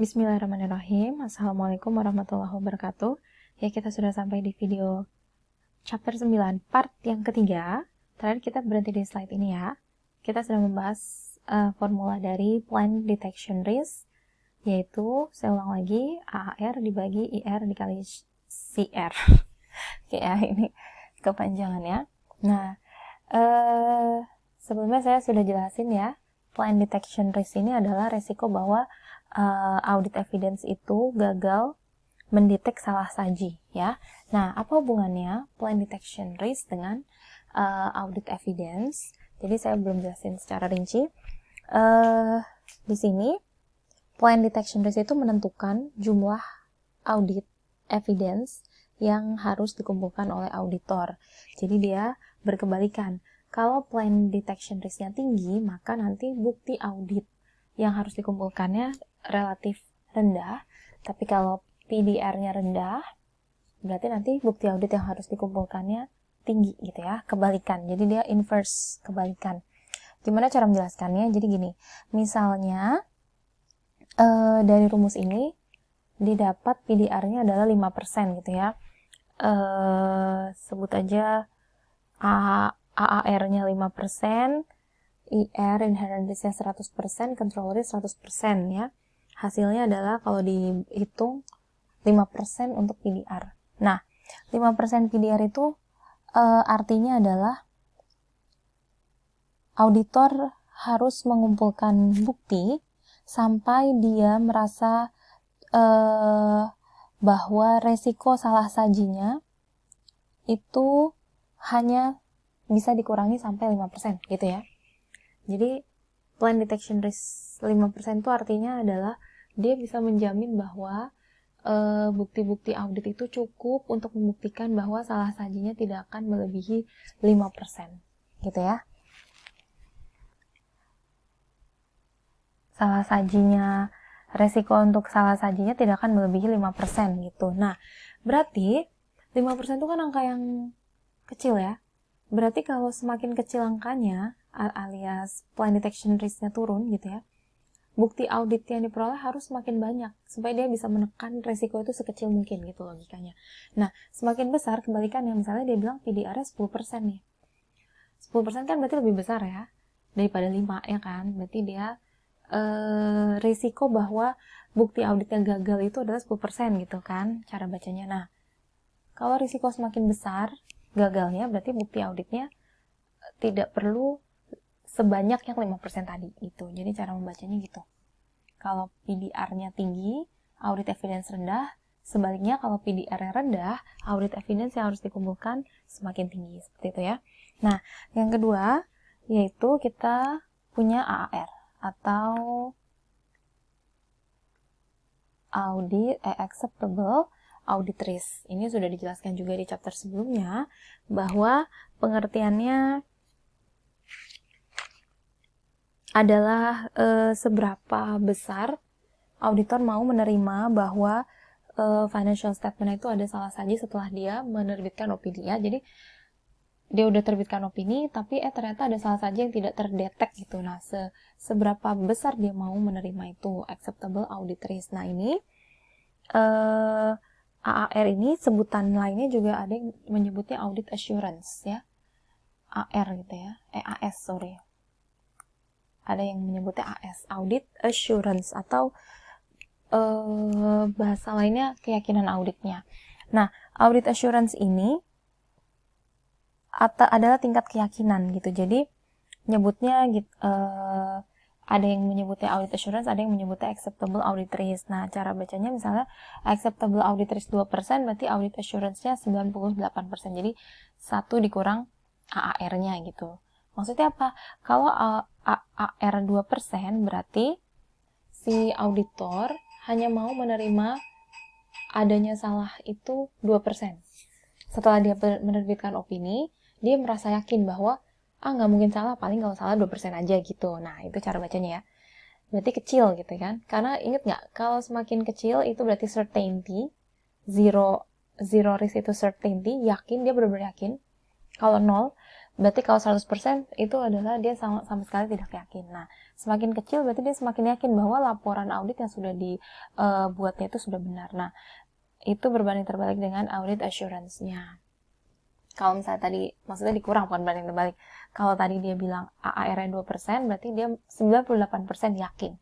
Bismillahirrahmanirrahim. Assalamualaikum warahmatullahi wabarakatuh. Ya, kita sudah sampai di video chapter 9 part yang ketiga. Terakhir kita berhenti di slide ini ya. Kita sudah membahas formula dari Plan Detection Risk, yaitu, saya ulang lagi, AAR dibagi IR dikali CR. Oke ya, ini kepanjangan ya. Nah, sebelumnya saya sudah jelasin ya, Plan Detection Risk ini adalah resiko bahwa audit evidence itu gagal mendetek salah saji ya. Nah, apa hubungannya plan detection risk dengan audit evidence? Jadi saya belum jelasin secara rinci. Di sini plan detection risk itu menentukan jumlah audit evidence yang harus dikumpulkan oleh auditor. Jadi dia berkebalikan. Kalau plan detection risk-nya tinggi, maka nanti bukti audit yang harus dikumpulkannya relatif rendah, tapi kalau PDR-nya rendah, berarti nanti bukti audit yang harus dikumpulkannya tinggi gitu ya, kebalikan. Jadi dia inverse, kebalikan. Gimana cara menjelaskannya? Jadi gini, misalnya dari rumus ini didapat PDR-nya adalah 5% gitu ya. Sebut aja AAR-nya 5%, IR inherent risk-nya 100%, control risk 100% ya. Hasilnya adalah kalau dihitung 5% untuk PDR. Nah, 5% PDR itu artinya adalah auditor harus mengumpulkan bukti sampai dia merasa bahwa resiko salah sajinya itu hanya bisa dikurangi sampai 5% gitu ya. Jadi plan detection risk 5% itu artinya adalah dia bisa menjamin bahwa bukti-bukti audit itu cukup untuk membuktikan bahwa salah sajinya tidak akan melebihi 5%. Gitu ya. Resiko untuk salah sajinya tidak akan melebihi 5% gitu. Nah, berarti 5% itu kan angka yang kecil ya. Berarti kalau semakin kecil angkanya, alias plan detection risk-nya turun gitu ya, bukti audit yang diperoleh harus semakin banyak supaya dia bisa menekan resiko itu sekecil mungkin gitu logikanya. Nah, semakin besar kebalikannya, misalnya dia bilang PDR-nya 10% nih. 10% kan berarti lebih besar ya daripada 5 ya kan. Berarti dia risiko bahwa bukti auditnya gagal itu adalah 10% gitu kan cara bacanya. Nah, kalau risiko semakin besar gagalnya, berarti bukti auditnya tidak perlu sebanyak yang 5% tadi itu. Jadi cara membacanya gitu. Kalau PDR-nya tinggi, audit evidence rendah. Sebaliknya kalau PDR-nya rendah, audit evidence yang harus dikumpulkan semakin tinggi. Seperti itu ya. Nah, yang kedua yaitu kita punya AAR atau acceptable audit risk. Ini sudah dijelaskan juga di chapter sebelumnya bahwa pengertiannya adalah seberapa besar auditor mau menerima bahwa financial statement itu ada salah saji setelah dia menerbitkan opini ya. Jadi dia udah terbitkan opini tapi ternyata ada salah saji yang tidak terdetek gitu. Nah, seberapa besar dia mau menerima itu acceptable audit risk. Nah, ini AAR ini sebutan lainnya juga ada yang menyebutnya audit assurance ya. AR gitu ya. AS sorry. Ada yang menyebutnya AS, audit assurance, atau bahasa lainnya keyakinan auditnya. Nah, audit assurance ini adalah tingkat keyakinan gitu. Jadi nyebutnya ada yang menyebutnya audit assurance, ada yang menyebutnya acceptable audit risk. Nah, cara bacanya misalnya acceptable audit risk 2%, berarti audit assurance-nya 98%. Jadi 1 dikurang AAR-nya gitu. Maksudnya apa? Kalau AR 2%, berarti si auditor hanya mau menerima adanya salah itu 2%. Setelah dia menerbitkan opini, dia merasa yakin bahwa nggak mungkin salah, paling kalau salah 2% aja gitu. Nah, itu cara bacanya ya. Berarti kecil gitu kan. Karena inget nggak, kalau semakin kecil itu berarti certainty. Zero risk itu certainty, yakin, dia benar-benar yakin. Kalau 0, Berarti kalau 100% itu adalah dia sama sekali tidak yakin. Nah, semakin kecil berarti dia semakin yakin bahwa laporan audit yang sudah dibuatnya itu sudah benar. Nah, itu berbanding terbalik dengan audit assurance-nya. Kalau misalnya tadi, maksudnya dikurang, bukan banding terbalik. Kalau tadi dia bilang AAR-nya 2%, berarti dia 98% yakin.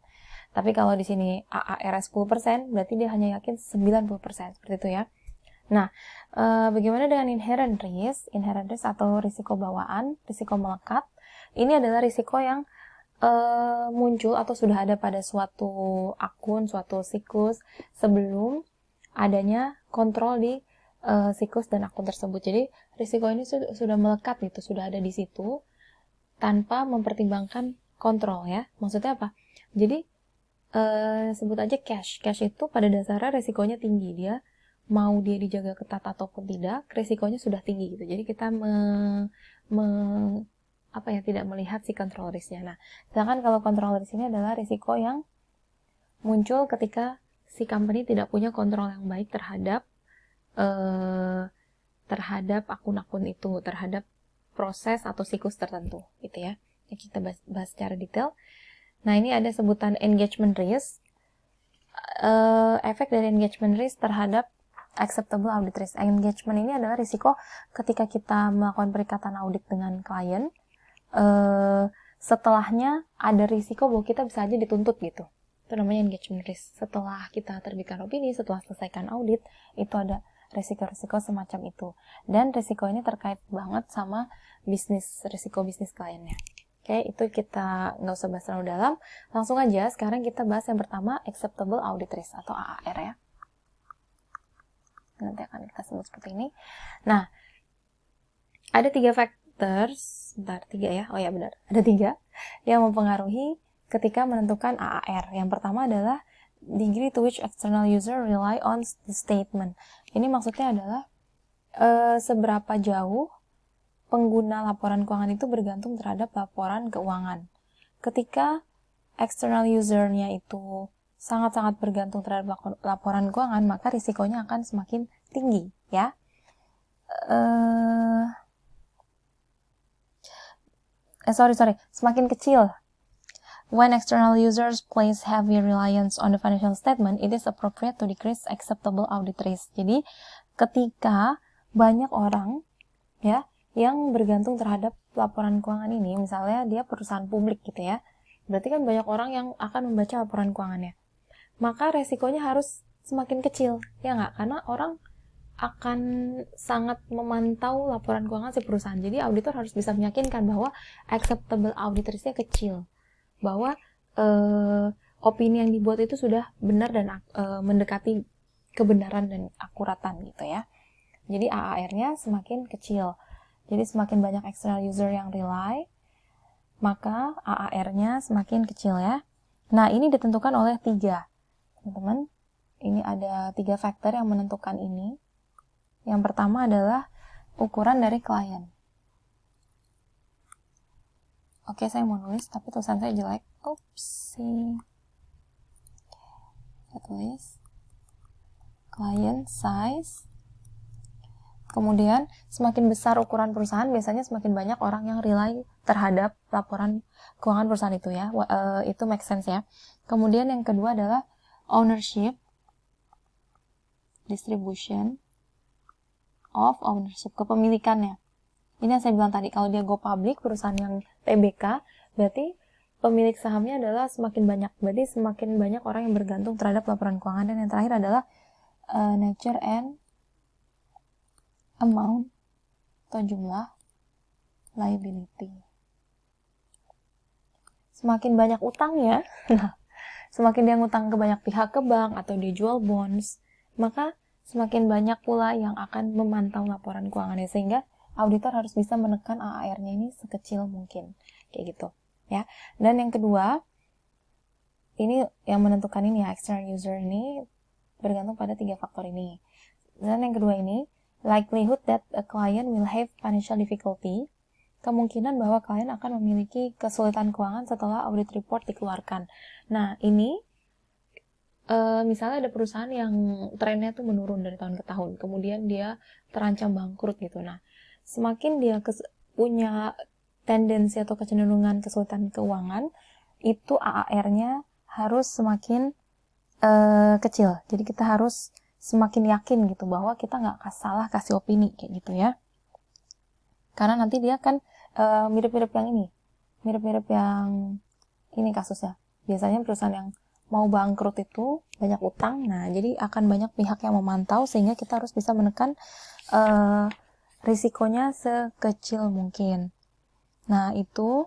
Tapi kalau di sini AAR-nya 10%, berarti dia hanya yakin 90%. Seperti itu ya. Nah, bagaimana dengan inherent risk? Inherent risk atau risiko bawaan, risiko melekat. Ini adalah risiko yang muncul atau sudah ada pada suatu akun, suatu siklus sebelum adanya kontrol di siklus dan akun tersebut. Jadi risiko ini sudah melekat gitu, sudah ada di situ tanpa mempertimbangkan kontrol ya. Maksudnya apa? Jadi sebut aja cash. Cash itu pada dasarnya risikonya tinggi, dia mau dia dijaga ketat ataupun tidak, risikonya sudah tinggi gitu. Jadi kita tidak melihat si control risk-nya. Nah, sedangkan kalau control risk ini adalah risiko yang muncul ketika si company tidak punya kontrol yang baik terhadap akun-akun itu, terhadap proses atau siklus tertentu gitu ya. Yang kita bahas secara detail. Nah, ini ada sebutan engagement risk. Efek dari engagement risk terhadap acceptable audit risk. Engagement ini adalah risiko ketika kita melakukan perikatan audit dengan klien, setelahnya ada risiko bahwa kita bisa aja dituntut gitu. Itu namanya engagement risk. Setelah kita terbitkan opini, setelah selesaikan audit, itu ada risiko-risiko semacam itu. Dan risiko ini terkait banget sama risiko bisnis kliennya. Oke, itu kita nggak usah bahas terlalu dalam. Langsung aja, sekarang kita bahas yang pertama, acceptable audit risk atau AAR ya. Nanti akan kita sebut seperti ini. Nah, ada 3 factors, benar. Ada 3 yang mempengaruhi ketika menentukan AAR. Yang pertama adalah degree to which external user rely on the statement. Ini maksudnya adalah seberapa jauh pengguna laporan keuangan itu bergantung terhadap laporan keuangan. Ketika external user-nya itu sangat-sangat bergantung terhadap laporan keuangan, maka risikonya akan semakin tinggi, ya. Semakin kecil. When external users place heavy reliance on the financial statement, it is appropriate to decrease acceptable audit risk. Jadi, ketika banyak orang ya yang bergantung terhadap laporan keuangan ini, misalnya dia perusahaan publik gitu ya, berarti kan banyak orang yang akan membaca laporan keuangannya. Maka resikonya harus semakin kecil, ya nggak? Karena orang akan sangat memantau laporan keuangan si perusahaan. Jadi auditor harus bisa meyakinkan bahwa acceptable audit risk-nya kecil, bahwa opini yang dibuat itu sudah benar dan mendekati kebenaran dan akuratan gitu ya. Jadi AAR-nya semakin kecil. Jadi semakin banyak external user yang rely, maka AAR-nya semakin kecil ya. Nah, ini ditentukan oleh 3. Teman-teman, ini ada 3 faktor yang menentukan ini. Yang pertama adalah ukuran dari klien. Oke, saya mau nulis, tapi tulisan saya jelek. Oopsie. Saya tulis client size. Kemudian, semakin besar ukuran perusahaan, biasanya semakin banyak orang yang rely terhadap laporan keuangan perusahaan itu ya. Itu make sense ya. Kemudian yang kedua adalah ownership, distribution of ownership, kepemilikannya. Ini yang saya bilang tadi, kalau dia go public, perusahaan yang TBK, berarti pemilik sahamnya adalah semakin banyak. Berarti semakin banyak orang yang bergantung terhadap laporan keuangan. Dan yang terakhir adalah nature and amount atau jumlah liability. Semakin banyak utangnya, nah, semakin dia ngutang ke banyak pihak, ke bank, atau dia jual bonds, maka semakin banyak pula yang akan memantau laporan keuangannya, sehingga auditor harus bisa menekan AAR-nya ini sekecil mungkin, kayak gitu ya. Dan yang kedua, ini yang menentukan ini ya, external user ini bergantung pada 3 faktor ini. Dan yang kedua ini, likelihood that a client will have financial difficulty, kemungkinan bahwa klien akan memiliki kesulitan keuangan setelah audit report dikeluarkan. Nah, ini misalnya ada perusahaan yang trennya tuh menurun dari tahun ke tahun, kemudian dia terancam bangkrut gitu. Nah, semakin dia punya tendensi atau kecenderungan kesulitan keuangan, itu AAR-nya harus semakin kecil. Jadi kita harus semakin yakin gitu bahwa kita nggak salah kasih opini kayak gitu ya. Karena nanti dia kan mirip-mirip yang ini. Mirip-mirip yang ini kasusnya. Biasanya perusahaan yang mau bangkrut itu banyak utang. Nah, jadi akan banyak pihak yang memantau sehingga kita harus bisa menekan risikonya sekecil mungkin. Nah, itu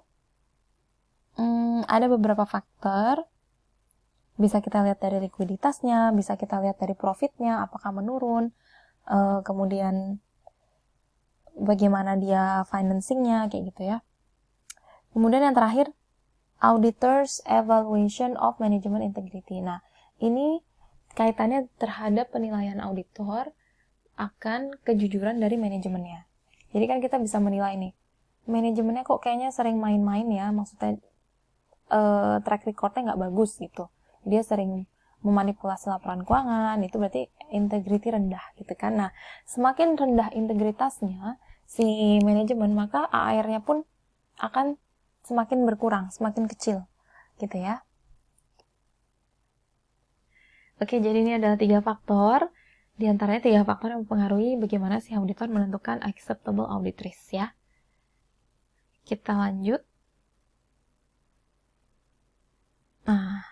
ada beberapa faktor. Bisa kita lihat dari likuiditasnya, bisa kita lihat dari profitnya, apakah menurun, kemudian bagaimana dia financingnya, kayak gitu ya. Kemudian yang terakhir, auditors evaluation of management integrity. Nah, ini kaitannya terhadap penilaian auditor akan kejujuran dari manajemennya. Jadi kan kita bisa menilai nih, manajemennya kok kayaknya sering main-main ya, maksudnya track recordnya nggak bagus gitu. Dia sering memanipulasi laporan keuangan, itu berarti integrity rendah gitu kan. Nah, semakin rendah integritasnya si manajemen, maka AAR-nya pun akan semakin berkurang, semakin kecil gitu ya. Oke, jadi ini adalah 3 faktor. Di antaranya 3 faktor yang mempengaruhi bagaimana si auditor menentukan acceptable audit risk ya. Kita lanjut. Nah,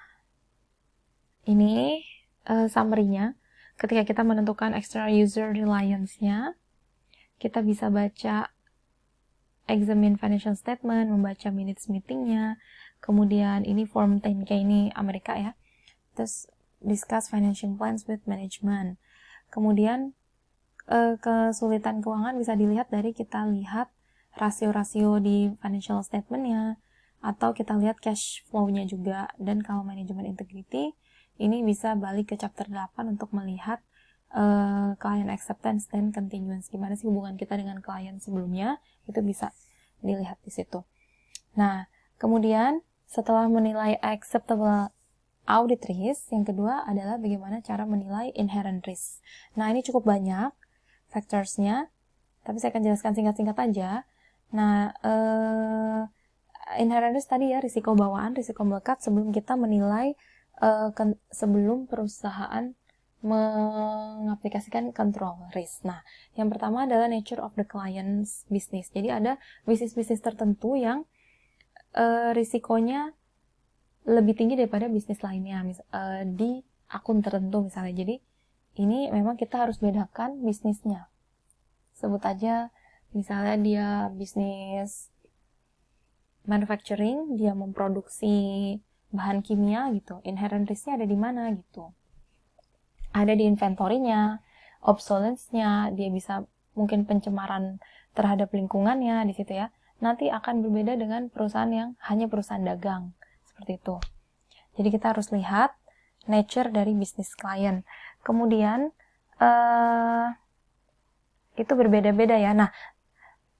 ini summary-nya. Ketika kita menentukan external user reliance-nya, kita bisa baca examine financial statement, membaca minutes meeting-nya, kemudian ini form 10K ini Amerika ya. Terus discuss financial plans with management. Kemudian kesulitan keuangan bisa dilihat dari kita lihat rasio-rasio di financial statement-nya, atau kita lihat cash flow-nya juga. Dan kalau manajemen integrity, ini bisa balik ke chapter 8 untuk melihat client acceptance dan continuance. Gimana sih hubungan kita dengan klien sebelumnya, itu bisa dilihat di situ. Nah, kemudian setelah menilai acceptable audit risk, yang kedua adalah bagaimana cara menilai inherent risk. Nah, ini cukup banyak factors-nya, tapi saya akan jelaskan singkat-singkat aja. Nah, inherent risk tadi ya, risiko bawaan, risiko melekat sebelum kita menilai, sebelum perusahaan mengaplikasikan control risk. Nah, yang pertama adalah nature of the client's business. Jadi ada bisnis-bisnis tertentu yang risikonya lebih tinggi daripada bisnis lainnya di akun tertentu misalnya. Jadi ini memang kita harus bedakan bisnisnya. Sebut aja misalnya dia bisnis manufacturing, dia memproduksi bahan kimia gitu. Inherent risk-nya ada di mana gitu. Ada di inventory-nya, obsolescence-nya, dia bisa mungkin pencemaran terhadap lingkungannya di situ ya. Nanti akan berbeda dengan perusahaan yang hanya perusahaan dagang. Seperti itu. Jadi kita harus lihat nature dari bisnis klien. Kemudian itu berbeda-beda ya. Nah,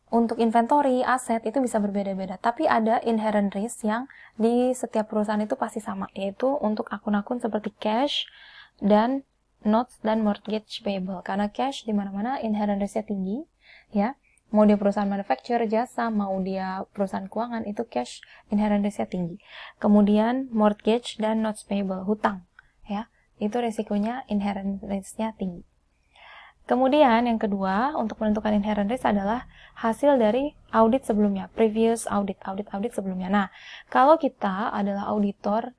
untuk inventory, aset itu bisa berbeda-beda. Tapi ada inherent risk yang di setiap perusahaan itu pasti sama, yaitu untuk akun-akun seperti cash dan notes dan mortgage payable. Karena cash di mana-mana inherent risk-nya tinggi, ya. Mau dia perusahaan manufacturer, jasa, mau dia perusahaan keuangan, itu cash inherent risk-nya tinggi. Kemudian mortgage dan notes payable, hutang, ya. Itu resikonya inherent risk-nya tinggi. Kemudian yang kedua, untuk menentukan inherent risk adalah hasil dari audit sebelumnya, previous audit sebelumnya. Nah, kalau kita adalah auditor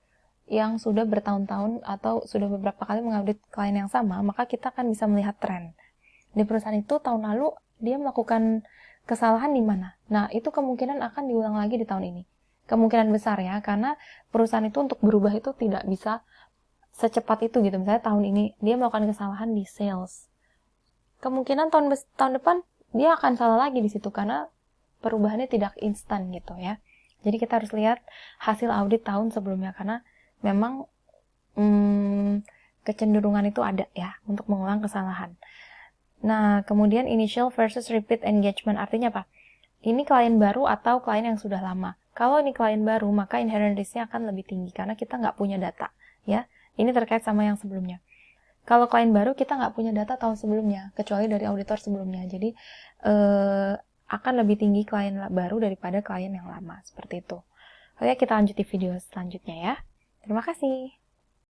yang sudah bertahun-tahun atau sudah beberapa kali mengaudit klien yang sama, maka kita akan bisa melihat tren. Di perusahaan itu tahun lalu dia melakukan kesalahan di mana. Nah, itu kemungkinan akan diulang lagi di tahun ini. Kemungkinan besar ya, karena perusahaan itu untuk berubah itu tidak bisa secepat itu gitu. Misalnya tahun ini dia melakukan kesalahan di sales. Kemungkinan tahun depan dia akan salah lagi di situ karena perubahannya tidak instan gitu ya. Jadi kita harus lihat hasil audit tahun sebelumnya karena memang kecenderungan itu ada ya untuk mengulang kesalahan. Nah, kemudian initial versus repeat engagement artinya apa? Ini klien baru atau klien yang sudah lama. Kalau ini klien baru, maka inherent risk-nya akan lebih tinggi karena kita nggak punya data ya. Ini terkait sama yang sebelumnya. Kalau klien baru kita nggak punya data tahun sebelumnya, kecuali dari auditor sebelumnya. Jadi akan lebih tinggi klien baru daripada klien yang lama, seperti itu. Oke, kita lanjut di video selanjutnya ya. Terima kasih.